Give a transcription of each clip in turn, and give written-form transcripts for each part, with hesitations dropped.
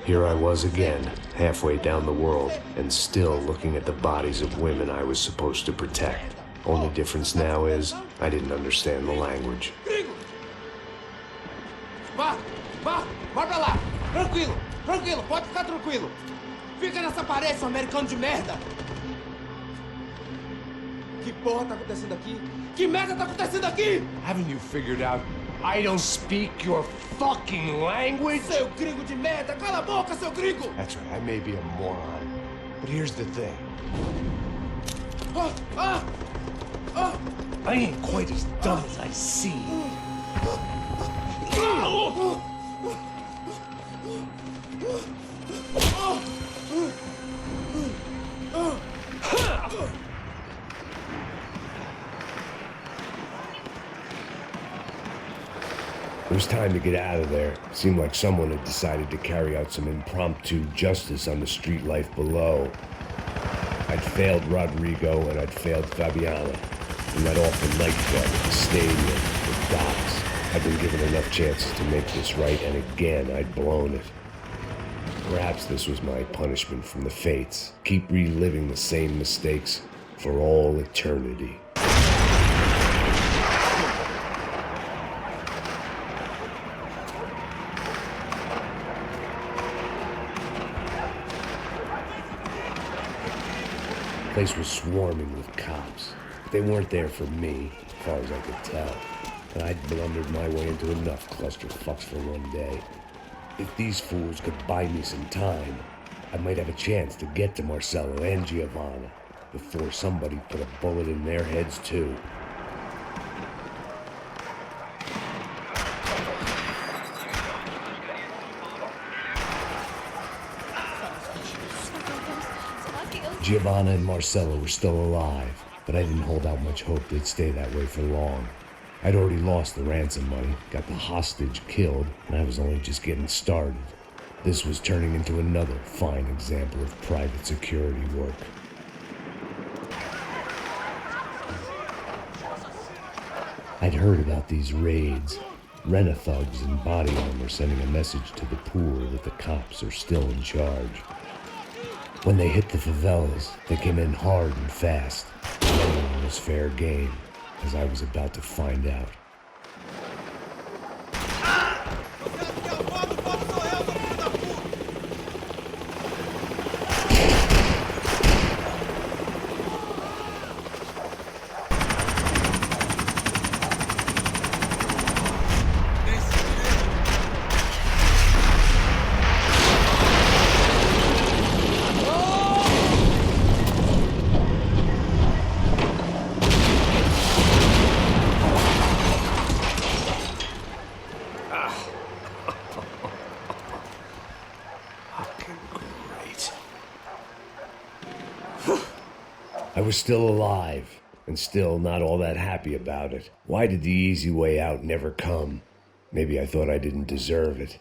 Here I was again, halfway down the world, and still looking at the bodies of women I was supposed to protect. Only difference now is, I didn't understand the language. Vai pra lá! Tranquilo, pode ficar tranquilo! Fica nessa parede, seu americano de merda! Que porra tá acontecendo aqui? Que merda tá acontecendo aqui? Haven't you figured out I don't speak your fucking language? Seu gringo de merda! Cala a boca, seu gringo! That's right, I may be a moron, but here's the thing. I ain't quite as dumb as I seem. It was time to get out of there. It seemed like someone had decided to carry out some impromptu justice on the street life below. I'd failed Rodrigo and I'd failed Fabiana. And that awful nightclub, the stadium, the docks. I'd been given enough chances to make this right, and again I'd blown it. Perhaps this was my punishment from the fates. Keep reliving the same mistakes for all eternity. The place was swarming with cops. But they weren't there for me, as far as I could tell. And I'd blundered my way into enough clusterfucks for one day. If these fools could buy me some time, I might have a chance to get to Marcello and Giovanna before somebody put a bullet in their heads too. Giovanna and Marcello were still alive, but I didn't hold out much hope they'd stay that way for long. I'd already lost the ransom money, got the hostage killed, and I was only just getting started. This was turning into another fine example of private security work. I'd heard about these raids. Rent-a-thugs in body armor sending a message to the poor that the cops are still in charge. When they hit the favelas, they came in hard and fast. No one was fair game, as I was about to find out. I was still alive, and still not all that happy about it. Why did the easy way out never come? Maybe I thought I didn't deserve it.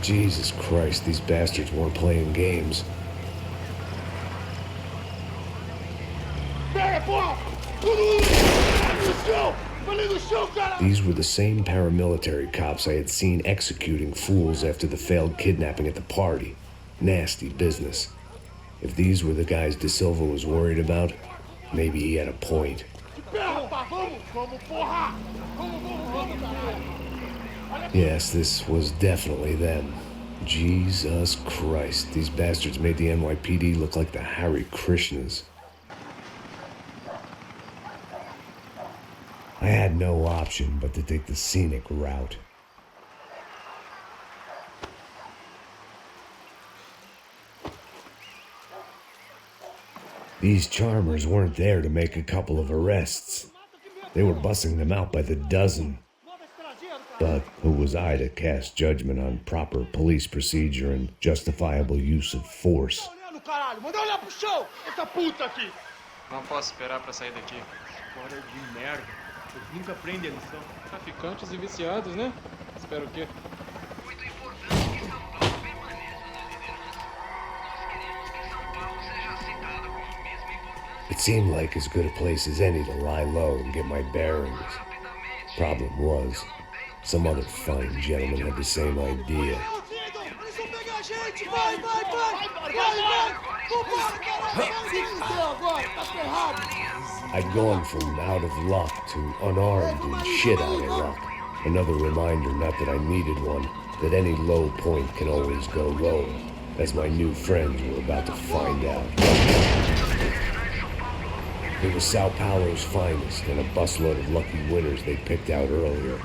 Jesus Christ, these bastards weren't playing games. These were the same paramilitary cops I had seen executing fools after the failed kidnapping at the party. Nasty business. If these were the guys De Silva was worried about, maybe he had a point. Yes, this was definitely them. Jesus Christ, these bastards made the NYPD look like the Hare Krishnas. I had no option but to take the scenic route. These charmers weren't there to make a couple of arrests. They were bussing them out by the dozen. But who was I to cast judgment on proper police procedure and justifiable use of force? Não posso esperar pra sair daqui. Fora de merda. Vocês nunca aprendem a lição. Traficantes e viciados, né? Espero o quê? Muito importante que São Paulo permaneça It seemed like as good a place as any to lie low and get my bearings. Problem was, some other fine gentleman had the same idea. I'd gone from out of luck to unarmed and shit out of luck. Another reminder, not that I needed one, that any low point can always go low, as my new friends were about to find out. It was Sao Paulo's finest and a busload of lucky winners they picked out earlier.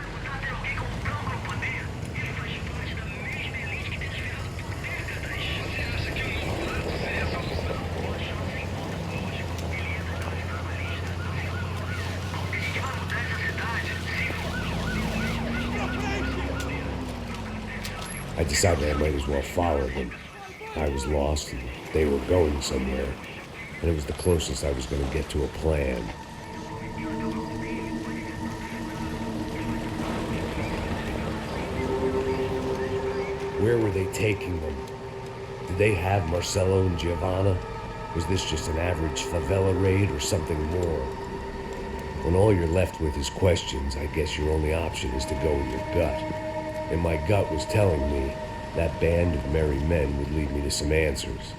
I decided I might as well follow them. I was lost and they were going somewhere, and it was the closest I was going to get to a plan. Where were they taking them? Did they have Marcelo and Giovanna? Was this just an average favela raid or something more? When all you're left with is questions, I guess your only option is to go with your gut. And my gut was telling me that band of merry men would lead me to some answers.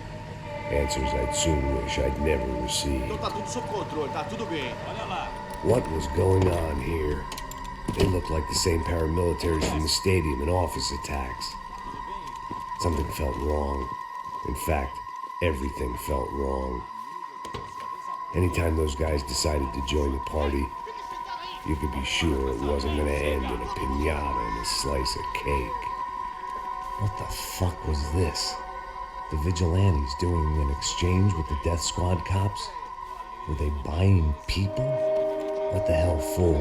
Answers I'd soon wish I'd never received. Então tá tudo sob controle, tá tudo bem. Olha lá. What was going on here? They looked like the same paramilitaries from the stadium in office attacks. Something felt wrong. In fact, everything felt wrong. Anytime those guys decided to join the party, you could be sure it wasn't gonna end in a piñata and a slice of cake. What the fuck was this? The vigilantes doing an exchange with the death squad cops? Were they buying people? What the hell for?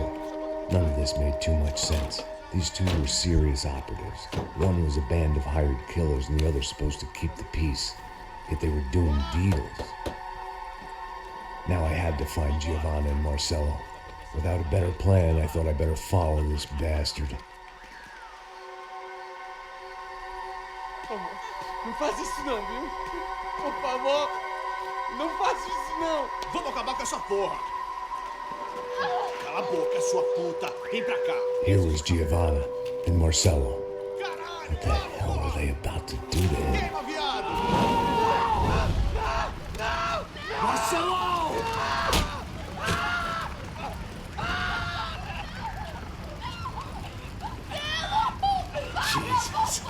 None of this made too much sense. These two were serious operatives. One was a band of hired killers and the other supposed to keep the peace. Yet they were doing deals. Now I had to find Giovanna and Marcelo. Without a better plan, I thought I better follow this bastard. Não faz isso não, viu? Por favor, não faz isso não. Vamos acabar com essa porra. Cala a boca, sua puta. Vem pra cá. Here was Giovanna and Marcelo. What the hell were they about to do to him? Queima, viado. Marcelo! Jesus.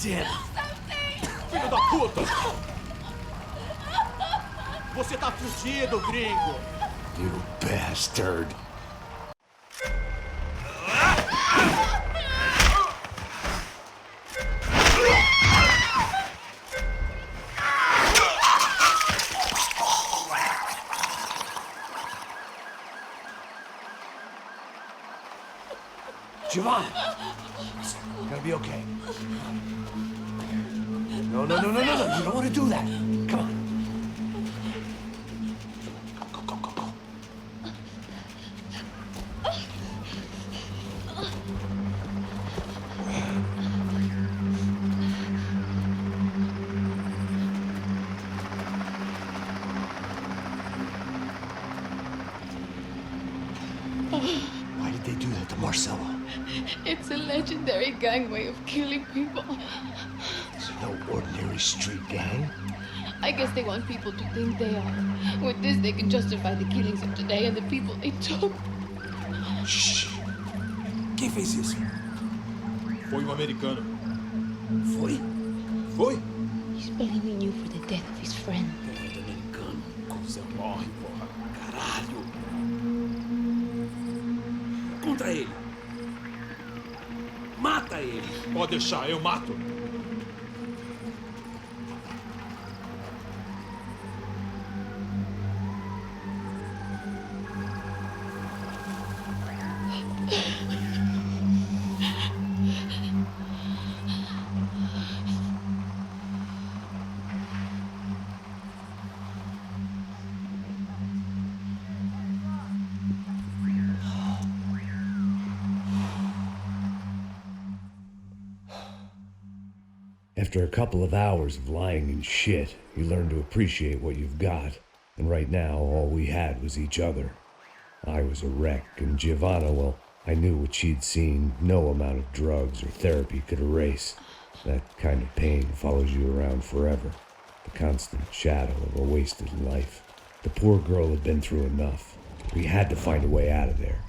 Damn. Filho da puta. Você tá fudido, gringo. You bastard. Giovanna! It's gonna be okay. No. You don't want to do that. Come on. Go. Why did they do that to Marcelo? It's a legendary gang way of killing people. It's no ordinary street gang. I guess they want people to think they are. With this, they can justify the killings of today and the people they took. Shh. Quem fez isso? Foi americano. Foi? Foi? He's blaming you for the death of his friend. Americano. Como você morre, porra. Caralho. Contra ele. Mata ele. Pode deixar, eu mato. After a couple of hours of lying and shit, you learn to appreciate what you've got. And right now, all we had was each other. I was a wreck, and Giovanna, well, I knew what she'd seen no amount of drugs or therapy could erase. That kind of pain follows you around forever. The constant shadow of a wasted life. The poor girl had been through enough. We had to find a way out of there.